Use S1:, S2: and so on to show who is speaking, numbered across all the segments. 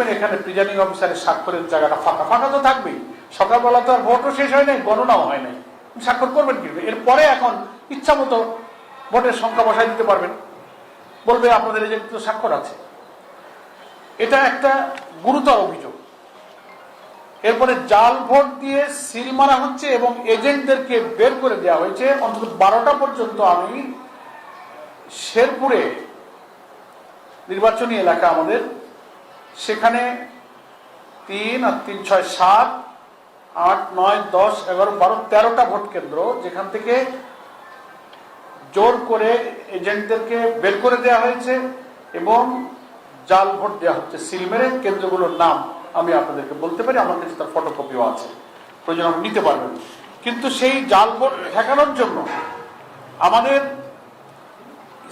S1: দেখবেন এখানে প্রিজাইডিং অফিসারের স্বাক্ষরের জায়গাটা ফাঁকা ফাঁকা তো থাকবেই। সকালবেলা তো আর ভোটও শেষ হয় নাই, গণনাও হয় নাই, স্বাক্ষর করবেন কি? এরপরে এখন ইচ্ছা মতো ভোটের সংখ্যা বসায় দিতে পারবেন, বলবে আপনাদের এজেন্ট তো স্বাক্ষর আছে। এটা একটা গুরুতর অভিযোগ। এরপরে জাল ভোট দিয়ে সিল মারা হচ্ছে এবং এজেন্টদেরকে বের করে দেওয়া হয়েছে। অন্তত 12টা পর্যন্ত আমি শেরপুরে নির্বাচনী এলাকা আমাদের, সেখানে 3 আর 3, 6, 7, 8, 9, 10, 11, 12, 13টা ভোট কেন্দ্র যেখান থেকে জোর করে এজেন্টদেরকে বের করে দেওয়া হয়েছে এবং জাল ভোট দেওয়া হচ্ছে সিল মেরে। কেন্দ্রগুলোর নাম আমি আপনাদেরকে বলতে পারি, আমার কাছে তার ফটোকপিও আছে, প্রয়োজন আপনি নিতে পারবেন। কিন্তু সেই জাল ভোট ঠেকানোর জন্য আমাদের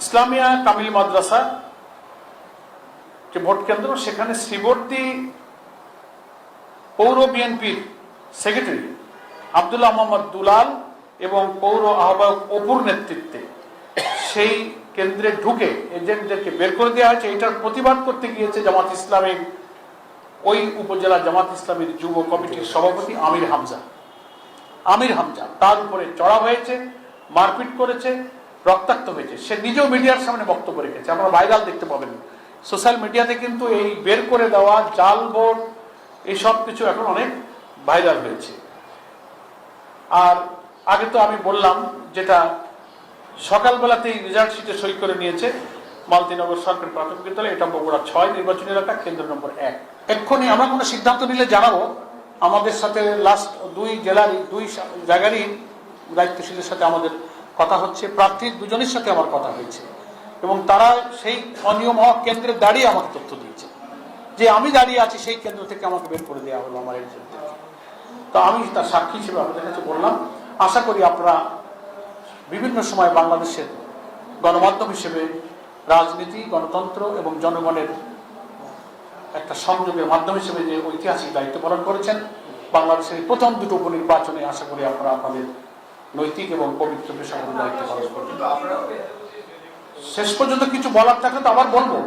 S1: ইসলামিয়া কামিল মাদ্রাসা যে ভোট কেন্দ্র, সেখানে শ্রীবর্তী পৌর বিএনপির সেক্রেটারি আব্দুল্লাহ মোহাম্মদ দুলাল এবং পৌর আহ্বায়ক অপুর নেতৃত্বে সেই কেন্দ্রে ঢুকে এজেন্টদেরকে বের করে দেওয়া হয়েছে। এটার প্রতিবাদ করতে গিয়েছে জামাত ইসলামের ওই উপজেলা জামাত ইসলামের যুব কমিটির সভাপতি আমির হামজা। তার উপরে চড়া হয়েছে, মারপিট করেছে, রক্তাক্ত হয়েছে। সে নিজেও মিডিয়ার সামনে বক্তব্য রেখেছে, আপনারা ভাইরাল দেখতে পাবেন সোশ্যাল মিডিয়াতে। কিন্তু এই বের করে দেওয়া জাল ভোট এইসব কিছু এখন অনেক ভাইরাল হয়েছে। আর আগে তো আমি বললাম যেটা সকালবেলাতেই রেজাল্ট শিটে সই করে নিয়েছে মালতীনগর সরকারি প্রাথমিক বিদ্যালয়, এটা বগুড়া 6 নির্বাচনী এলাকা, কেন্দ্র নম্বর 1। এক্ষুনি আমরা কোনো সিদ্ধান্ত নিলে জানাবো। আমাদের সাথে লাস্ট 2 জেলারই 2 জায়গারই দায়িত্বশীলের সাথে আমাদের কথা হচ্ছে, প্রার্থীর দুজনের সাথে আমার কথা হয়েছে এবং তারা সেই অনিয়ম হওয়া কেন্দ্রে দাঁড়িয়ে আমাকে তথ্য দিয়েছে যে আমি দাঁড়িয়ে আছি সেই কেন্দ্র থেকে আমাকে বের করে দেওয়া হলো আমার এজেন্ট। তো আমি তার সাক্ষী হিসেবে আপনাদের কাছে বললাম। আশা করি আপনারা বিভিন্ন সময় বাংলাদেশের গণমাধ্যম হিসেবে রাজনীতি, গণতন্ত্র এবং জনগণের একটা সংযোগের মাধ্যম হিসেবে যে ঐতিহাসিক দায়িত্ব পালন করেছেন, বাংলাদেশের প্রথম 2টো উপনির্বাচনে আশা করি আপনারা আপনাদের নৈতিক এবং পবিত্র পেশাগত দায়িত্ব পালন করবেন। শেষ পর্যন্ত কিছু বলার থাকলে তো আবার বলবো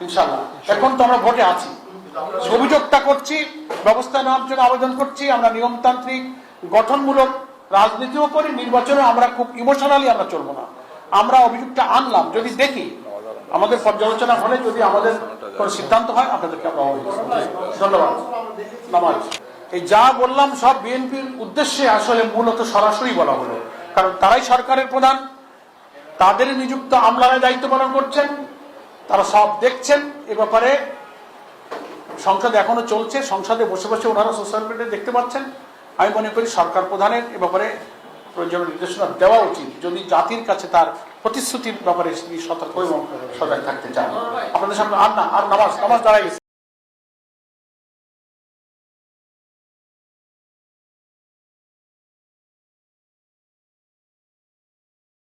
S1: ইনশাআল্লাহ। এখন তো আমরা ভোটে আছি, অভিযোগটা করছি, ব্যবস্থা নেওয়ার জন্য আবেদন করছি। আমরা নিয়মতান্ত্রিক গঠনমূলক রাজনীতিও করি, নির্বাচনে আমরা খুব ইমোশনালি আমরা চলবো না। আমরা অভিযোগটা আনলাম, যদি দেখি আমাদের পর্যালোচনা হলে যদি আমাদের কোন সিদ্ধান্ত হয় আপনাদেরকে আমরা ধন্যবাদ। নামাজ এই যা বললাম সব বিএনপির উদ্দেশ্যে আসলে মূলত সরাসরি বলা হলো, কারণ তারাই সরকারের প্রধান, তাদের নিযুক্ত আমলারা দায়িত্ব পালন করছেন, তারা সব দেখছেন। এ ব্যাপারে সংসদ এখনো চলছে, সংসদে বসে বসে ওনারা সোশ্যাল মিডিয়ায় দেখতে পাচ্ছেন। আমি মনে করি সরকার প্রধানের এ ব্যাপারে প্রয়োজনীয় নির্দেশনা দেওয়া উচিত, যদি জাতির কাছে তার প্রতিশ্রুতির ব্যাপারে সতর্ক এবং সজাগ থাকতে চান। আপনাদের সামনে আর নামাজ দাঁড়ায় গেছে।